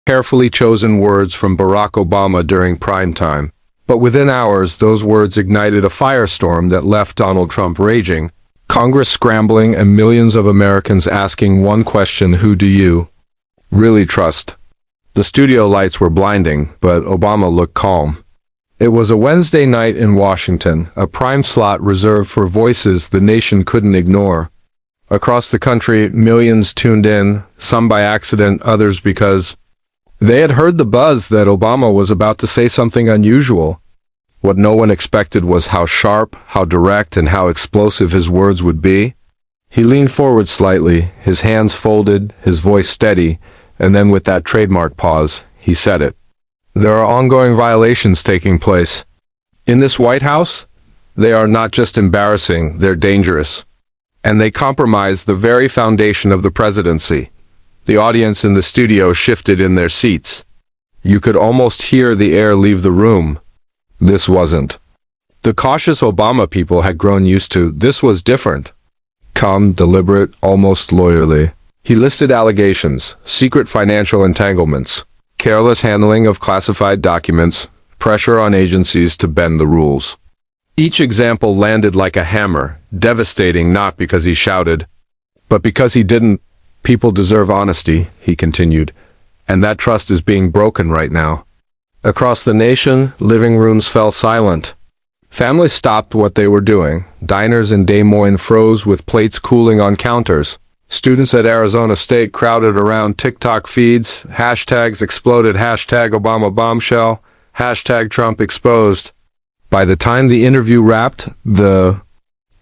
carefully chosen words from Barack Obama during prime time. But within hours, those words ignited a firestorm that left Donald Trump raging, Congress scrambling, and millions of Americans asking one question: who do you really trust? The studio lights were blinding, but Obama looked calm. It was a Wednesday night in Washington, a prime slot reserved for voices the nation couldn't ignore. Across the country, millions tuned in, some by accident, others because they had heard the buzz that Obama was about to say something unusual. What no one expected was how sharp, how direct, and how explosive his words would be. He leaned forward slightly, his hands folded, his voice steady, and then with that trademark pause, he said it. There are ongoing violations taking place. In this White House, they are not just embarrassing, they're dangerous. And they compromise the very foundation of the presidency. The audience in the studio shifted in their seats. You could almost hear the air leave the room. This wasn't. The cautious Obama people had grown used to. This was different. Calm, deliberate, almost lawyerly. He listed allegations, secret financial entanglements, careless handling of classified documents, pressure on agencies to bend the rules. Each example landed like a hammer, devastating not because he shouted, but because he didn't. People deserve honesty, he continued, and that trust is being broken right now. Across the nation, living rooms fell silent. Families stopped what they were doing. Diners in Des Moines froze with plates cooling on counters. Students at Arizona State crowded around TikTok feeds. Hashtags exploded. Hashtag Obama bombshell. Hashtag Trump exposed. By the time the interview wrapped, the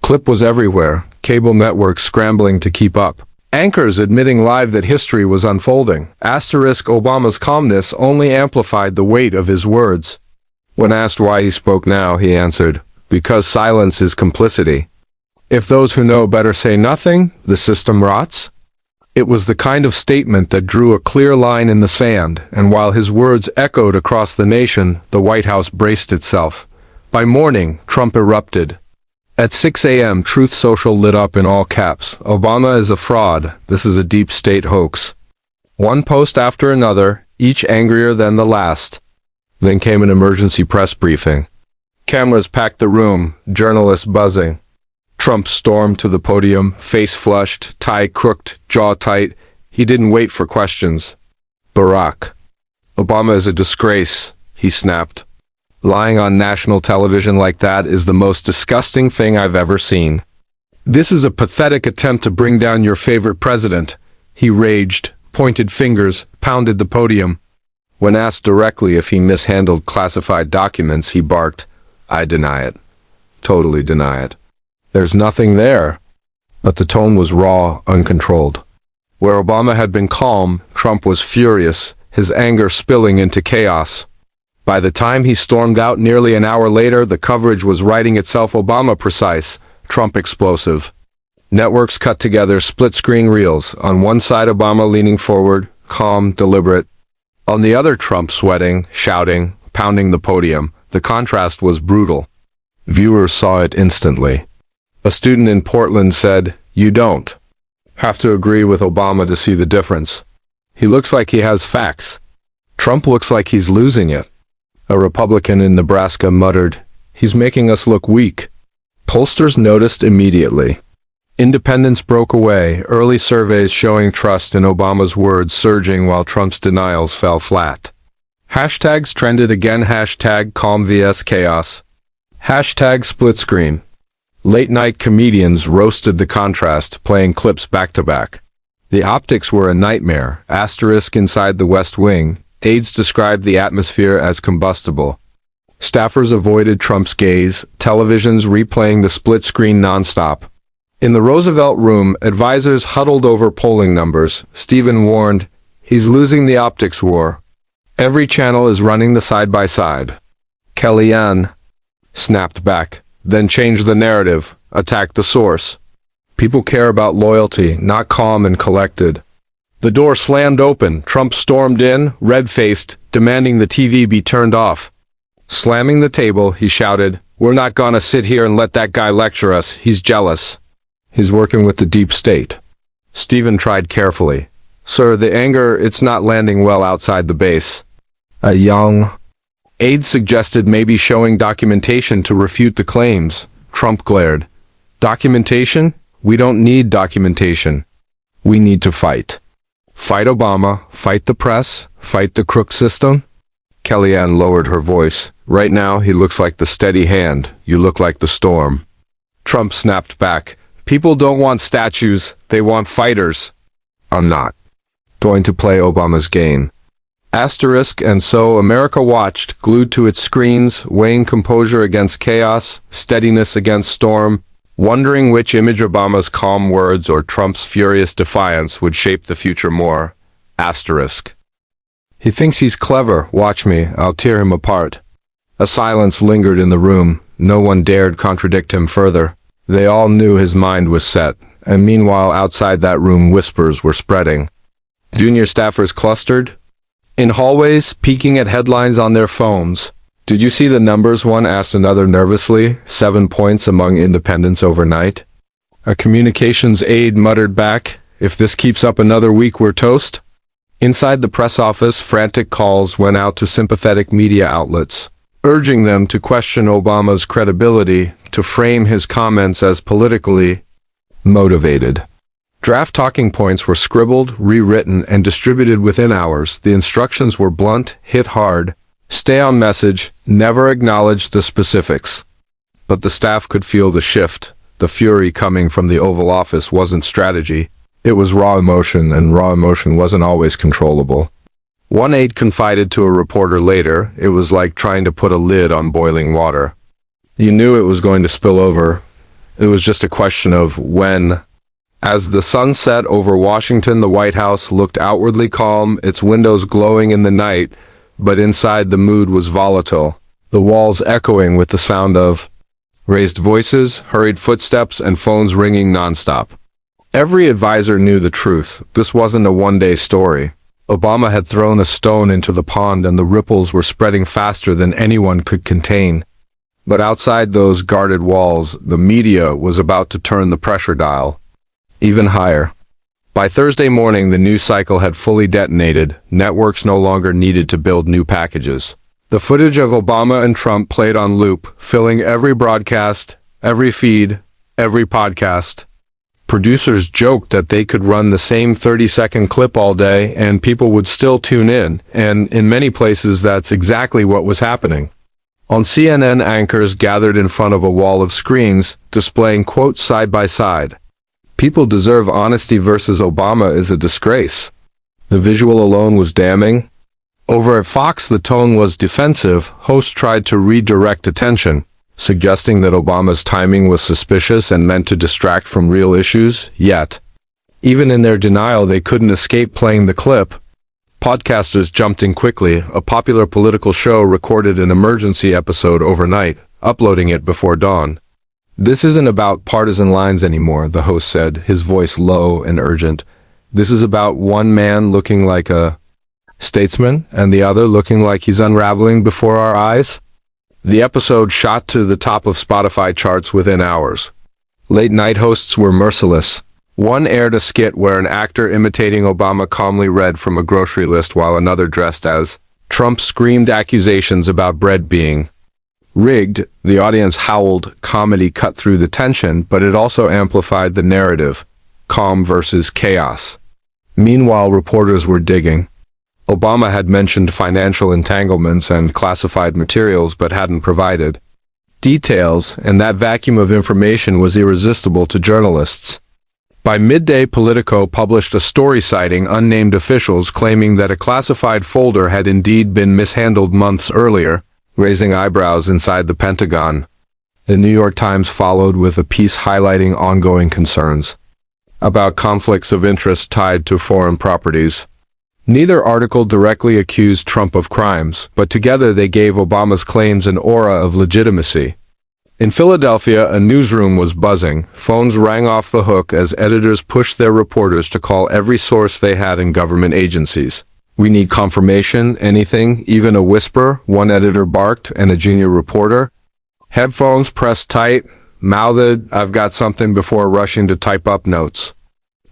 clip was everywhere. Cable networks scrambling to keep up. Anchors admitting live that history was unfolding. Obama's calmness only amplified the weight of his words. When asked why he spoke now, he answered, because silence is complicity. If those who know better say nothing, the system rots. It was the kind of statement that drew a clear line in the sand, and while his words echoed across the nation, the White House braced itself. By morning, Trump erupted. At 6 a.m., Truth Social lit up in all caps. Obama is a fraud. This is a deep state hoax. One post after another, each angrier than the last. Then came an emergency press briefing. Cameras packed the room, journalists buzzing. Trump stormed to the podium, face flushed, tie crooked, jaw tight. He didn't wait for questions. Barack. Obama is a disgrace, he snapped. Lying on national television like that is the most disgusting thing I've ever seen. This is a pathetic attempt to bring down your favorite president. He raged, pointed fingers, pounded the podium. When asked directly if he mishandled classified documents, he barked, I deny it. Totally deny it. There's nothing there. But the tone was raw, uncontrolled. Where Obama had been calm, Trump was furious, his anger spilling into chaos. By the time he stormed out nearly an hour later, the coverage was writing itself Obama precise, Trump explosive. Networks cut together split-screen reels. On one side, Obama leaning forward, calm, deliberate. On the other, Trump sweating, shouting, pounding the podium. The contrast was brutal. Viewers saw it instantly. A student in Portland said, "You don't have to agree with Obama to see the difference. He looks like he has facts. Trump looks like he's losing it." A Republican in Nebraska muttered, "He's making us look weak." Pollsters noticed immediately. Independents broke away, early surveys showing trust in Obama's words surging while Trump's denials fell flat. Hashtags trended again. Hashtag calm vs chaos. Hashtag split screen. Late-night comedians roasted the contrast, playing clips back-to-back. The optics were a nightmare. Asterisk inside the West Wing. Aides described the atmosphere as combustible. Staffers avoided Trump's gaze, televisions replaying the split screen nonstop. In the Roosevelt Room, advisors huddled over polling numbers. Stephen warned, "He's losing the optics war. Every channel is running the side-by-side." Kellyanne snapped back, then changed the narrative, attacked the source. People care about loyalty, not calm and collected. The door slammed open. Trump stormed in, red-faced, demanding the TV be turned off. Slamming the table, he shouted, "We're not gonna sit here and let that guy lecture us. He's jealous. He's working with the deep state." Stephen tried carefully. Sir, the anger, it's not landing well outside the base. A young aide suggested maybe showing documentation to refute the claims. Trump glared. Documentation? We don't need documentation. We need to fight. Fight Obama, fight the press, fight the crook system? Kellyanne lowered her voice. Right now, he looks like the steady hand. You look like the storm. Trump snapped back. People don't want statues. They want fighters. I'm not going to play Obama's game. Asterisk, and so America watched, glued to its screens, weighing composure against chaos, steadiness against storm, wondering which image Obama's calm words or Trump's furious defiance would shape the future more. Asterisk. He thinks he's clever. Watch me. I'll tear him apart. A silence lingered in the room. No one dared contradict him further. They all knew his mind was set, and meanwhile outside that room whispers were spreading. Junior staffers clustered in hallways, peeking at headlines on their phones. Did you see the numbers? One asked another nervously. 7 points among independents overnight. A communications aide muttered back, if this keeps up another week, we're toast. Inside the press office, frantic calls went out to sympathetic media outlets, urging them to question Obama's credibility, to frame his comments as politically motivated. Draft talking points were scribbled, rewritten, and distributed within hours. The instructions were blunt, hit hard, stay on message, never acknowledge the specifics. But the staff could feel the shift. The fury coming from the Oval Office wasn't strategy. It was raw emotion, and raw emotion wasn't always controllable. One aide confided to a reporter later, it was like trying to put a lid on boiling water. You knew it was going to spill over. It was just a question of when. As the sun set over Washington, the White House looked outwardly calm, its windows glowing in the night, but inside the mood was volatile, the walls echoing with the sound of raised voices, hurried footsteps, and phones ringing nonstop. Every advisor knew the truth. This wasn't a one-day story. Obama had thrown a stone into the pond and the ripples were spreading faster than anyone could contain. But outside those guarded walls, the media was about to turn the pressure dial even higher. By Thursday morning, the news cycle had fully detonated. Networks no longer needed to build new packages. The footage of Obama and Trump played on loop, filling every broadcast, every feed, every podcast. Producers joked that they could run the same 30-second clip all day and people would still tune in, and in many places that's exactly what was happening. On CNN, anchors gathered in front of a wall of screens, displaying quotes side by side. People deserve honesty versus Obama is a disgrace. The visual alone was damning. Over at Fox, the tone was defensive. Hosts tried to redirect attention, suggesting that Obama's timing was suspicious and meant to distract from real issues. Yet, even in their denial, they couldn't escape playing the clip. Podcasters jumped in quickly. A popular political show recorded an emergency episode overnight, uploading it before dawn. This isn't about partisan lines anymore, the host said, his voice low and urgent. This is about one man looking like a statesman and the other looking like he's unraveling before our eyes. The episode shot to the top of Spotify charts within hours. Late-night hosts were merciless. One aired a skit where an actor imitating Obama calmly read from a grocery list while another dressed as Trump screamed accusations about bread being rigged. The audience howled. Comedy cut through the tension, but it also amplified the narrative. Calm versus chaos. Meanwhile, reporters were digging. Obama had mentioned financial entanglements and classified materials but hadn't provided details, and that vacuum of information was irresistible to journalists. By midday, Politico published a story citing unnamed officials claiming that a classified folder had indeed been mishandled months earlier, raising eyebrows inside the Pentagon. The New York Times followed with a piece highlighting ongoing concerns about conflicts of interest tied to foreign properties. Neither article directly accused Trump of crimes, but together they gave Obama's claims an aura of legitimacy. In Philadelphia, a newsroom was buzzing. Phones rang off the hook as editors pushed their reporters to call every source they had in government agencies. We need confirmation, anything, even a whisper, one editor barked, and a junior reporter. Headphones pressed tight, mouthed, I've got something before rushing to type up notes.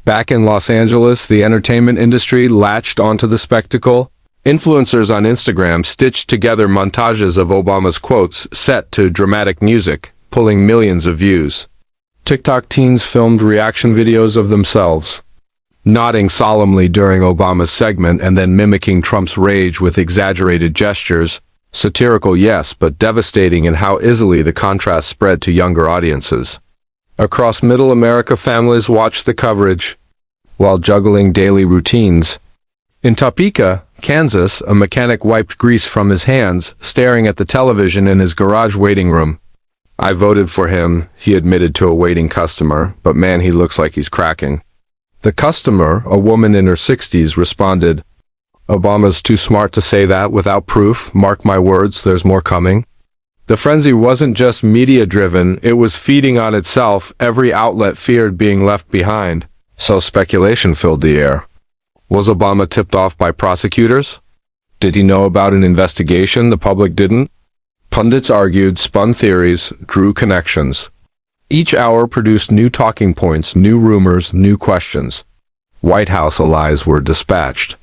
Back in Los Angeles, the entertainment industry latched onto the spectacle. Influencers on Instagram stitched together montages of Obama's quotes set to dramatic music, pulling millions of views. TikTok teens filmed reaction videos of themselves, nodding solemnly during Obama's segment and then mimicking Trump's rage with exaggerated gestures. Satirical, yes, but devastating in how easily the contrast spread to younger audiences. Across Middle America, families watched the coverage while juggling daily routines. In Topeka, Kansas, a mechanic wiped grease from his hands, staring at the television in his garage waiting room. "I voted for him," he admitted to a waiting customer, "but man, he looks like he's cracking." The customer, a woman in her 60s, responded, "Obama's too smart to say that without proof. Mark my words, there's more coming." The frenzy wasn't just media-driven, it was feeding on itself. Every outlet feared being left behind, so speculation filled the air. Was Obama tipped off by prosecutors? Did he know about an investigation the public didn't? Pundits argued, spun theories, drew connections. Each hour produced new talking points, new rumors, new questions. White House allies were dispatched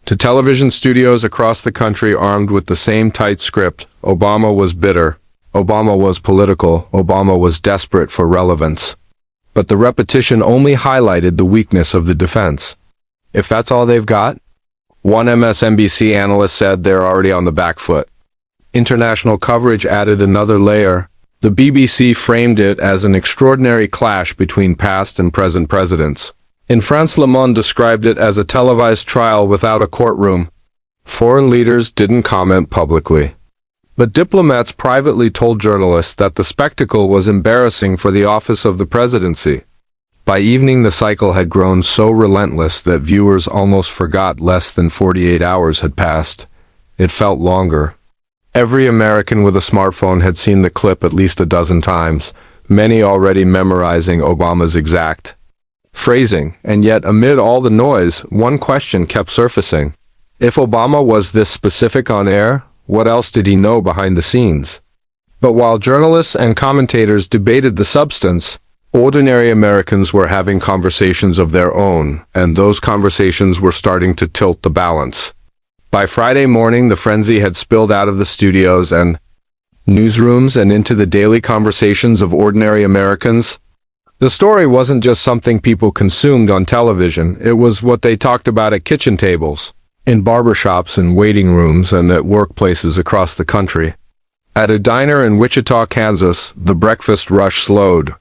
to television studios across the country armed with the same tight script. Obama was bitter. Obama was political. Obama was desperate for relevance. But the repetition only highlighted the weakness of the defense. If that's all they've got? One MSNBC analyst said they're already on the back foot. International coverage added another layer. The BBC framed it as an extraordinary clash between past and present presidents. In France, Le Monde described it as a televised trial without a courtroom. Foreign leaders didn't comment publicly, but diplomats privately told journalists that the spectacle was embarrassing for the office of the presidency. By evening, the cycle had grown so relentless that viewers almost forgot less than 48 hours had passed. It felt longer. Every American with a smartphone had seen the clip at least a dozen times, many already memorizing Obama's exact phrasing, and yet amid all the noise, one question kept surfacing. If Obama was this specific on air, what else did he know behind the scenes? But while journalists and commentators debated the substance, ordinary Americans were having conversations of their own, and those conversations were starting to tilt the balance. By Friday morning, the frenzy had spilled out of the studios and newsrooms and into the daily conversations of ordinary Americans. The story wasn't just something people consumed on television, it was what they talked about at kitchen tables, in barbershops and waiting rooms, and at workplaces across the country. At a diner in Wichita, Kansas, the breakfast rush slowed.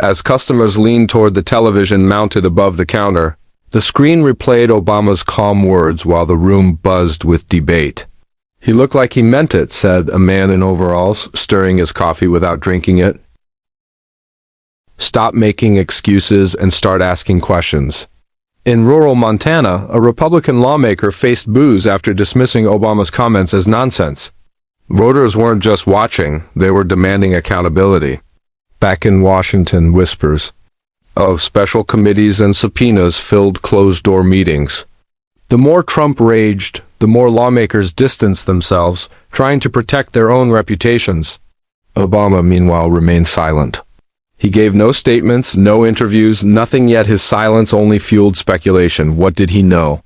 As customers leaned toward the television mounted above the counter, the screen replayed Obama's calm words while the room buzzed with debate. "He looked like he meant it," said a man in overalls, stirring his coffee without drinking it. "Stop making excuses and start asking questions." In rural Montana, a Republican lawmaker faced boos after dismissing Obama's comments as nonsense. Voters weren't just watching, they were demanding accountability. Back in Washington, whispers of special committees and subpoenas filled closed-door meetings. The more Trump raged, the more lawmakers distanced themselves, trying to protect their own reputations. Obama, meanwhile, remained silent. He gave no statements, no interviews, nothing, yet his silence only fueled speculation. What did he know?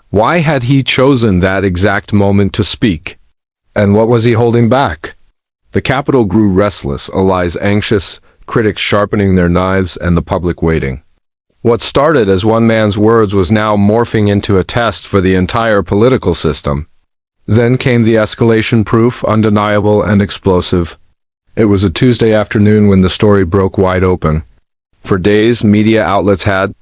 Why had he chosen that exact moment to speak? And what was he holding back? The Capitol grew restless, allies anxious, critics sharpening their knives, and the public waiting. What started as one man's words was now morphing into a test for the entire political system. Then came the escalation, proof, undeniable and explosive. It was a Tuesday afternoon when the story broke wide open. For days, media outlets had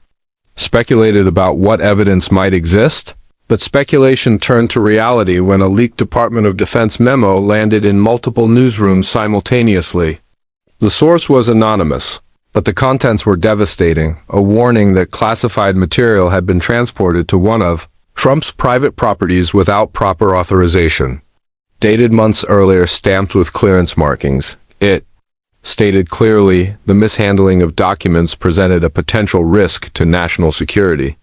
speculated about what evidence might exist, but speculation turned to reality when a leaked Department of Defense memo landed in multiple newsrooms simultaneously. The source was anonymous, but the contents were devastating, a warning that classified material had been transported to one of Trump's private properties without proper authorization. Dated months earlier, stamped with clearance markings, it stated clearly the mishandling of documents presented a potential risk to national security.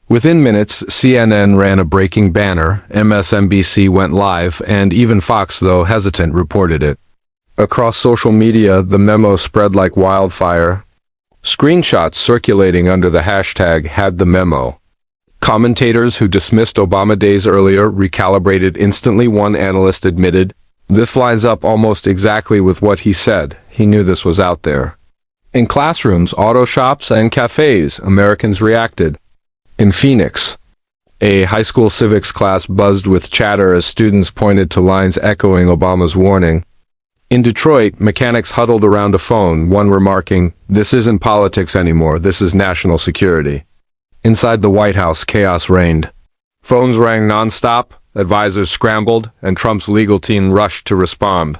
Within minutes, CNN ran a breaking banner, MSNBC went live, and even Fox, though hesitant, reported it. Across social media, the memo spread like wildfire. Screenshots circulating under the hashtag had the memo. Commentators who dismissed Obama days earlier recalibrated instantly. One analyst admitted, "This lines up almost exactly with what he said. He knew this was out there." In classrooms, auto shops, and cafes, Americans reacted. In Phoenix, a high school civics class buzzed with chatter as students pointed to lines echoing Obama's warning. In Detroit, mechanics huddled around a phone, one remarking, "This isn't politics anymore, this is national security." Inside the White House, chaos reigned. Phones rang nonstop, advisors scrambled, and Trump's legal team rushed to respond.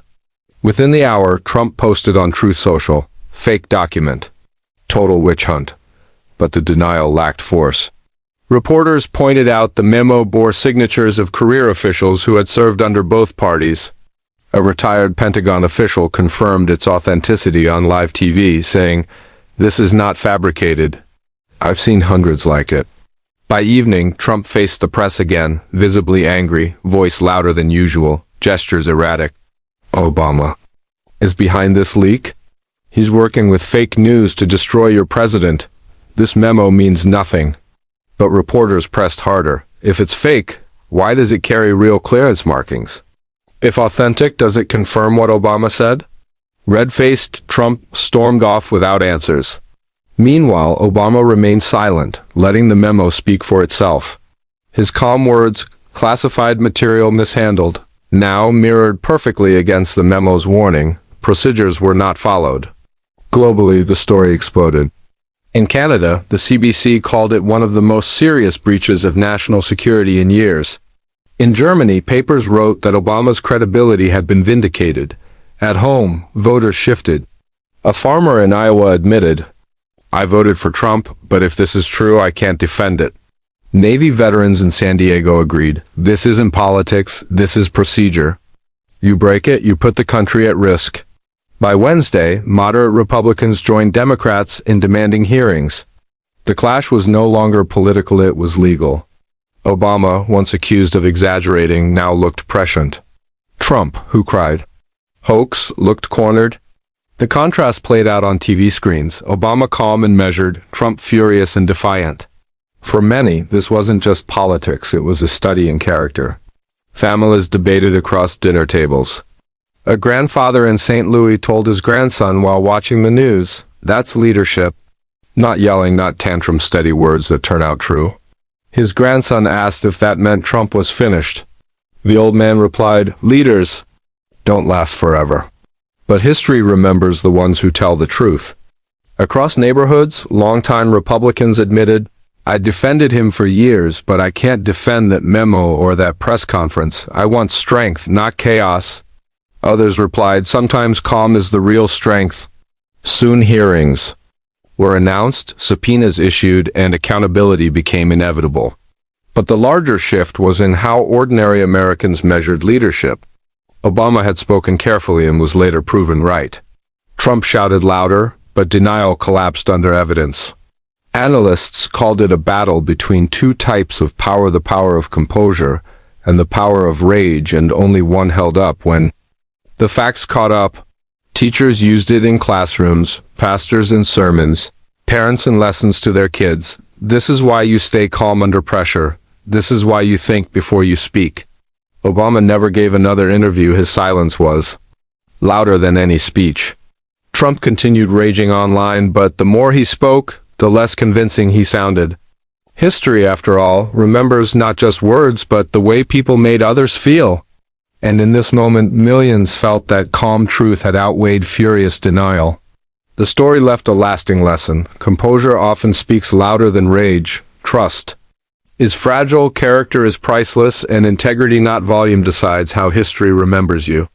Within the hour, Trump posted on Truth Social, "Fake document. Total witch hunt." But the denial lacked force. Reporters pointed out the memo bore signatures of career officials who had served under both parties. A retired Pentagon official confirmed its authenticity on live TV, saying, "This is not fabricated. I've seen hundreds like it." By evening, Trump faced the press again, visibly angry, voice louder than usual, gestures erratic. Obama is behind this leak? He's working with fake news to destroy your president. This memo means nothing. But reporters pressed harder. If it's fake, why does it carry real clearance markings? If authentic, does it confirm what Obama said? Red-faced, Trump stormed off without answers. Meanwhile, Obama remained silent, letting the memo speak for itself. His calm words, "classified material mishandled," now mirrored perfectly against the memo's warning. Procedures were not followed. Globally, the story exploded. In Canada, the CBC called it one of the most serious breaches of national security in years. In Germany, papers wrote that Obama's credibility had been vindicated. At home, voters shifted. A farmer in Iowa admitted, "I voted for Trump, but if this is true, I can't defend it." Navy veterans in San Diego agreed, "This isn't politics, this is procedure. You break it, you put the country at risk." By Wednesday, moderate Republicans joined Democrats in demanding hearings. The clash was no longer political, it was legal. Obama, once accused of exaggerating, now looked prescient. Trump, who cried hoax, looked cornered. The contrast played out on TV screens, Obama calm and measured, Trump furious and defiant. For many, this wasn't just politics, it was a study in character. Families debated across dinner tables. A grandfather in St. Louis told his grandson while watching the news, "That's leadership." Not yelling, not tantrum, steady words that turn out true. His grandson asked if that meant Trump was finished. The old man replied, "Leaders don't last forever. But history remembers the ones who tell the truth." Across neighborhoods, longtime Republicans admitted, "I defended him for years, but I can't defend that memo or that press conference. I want strength, not chaos." Others replied, "Sometimes calm is the real strength." Soon hearings were announced, subpoenas issued, and accountability became inevitable. But the larger shift was in how ordinary Americans measured leadership. Obama had spoken carefully and was later proven right. Trump shouted louder, but denial collapsed under evidence. Analysts called it a battle between two types of power, the power of composure and the power of rage, and only one held up. When the facts caught up, teachers used it in classrooms, pastors in sermons, parents in lessons to their kids. This is why you stay calm under pressure. This is why you think before you speak. Obama never gave another interview. His silence was louder than any speech. Trump continued raging online, but the more he spoke, the less convincing he sounded. History, after all, remembers not just words, but the way people made others feel. And in this moment, millions felt that calm truth had outweighed furious denial. The story left a lasting lesson. Composure often speaks louder than rage. Trust is fragile, character is priceless, and integrity, not volume, decides how history remembers you.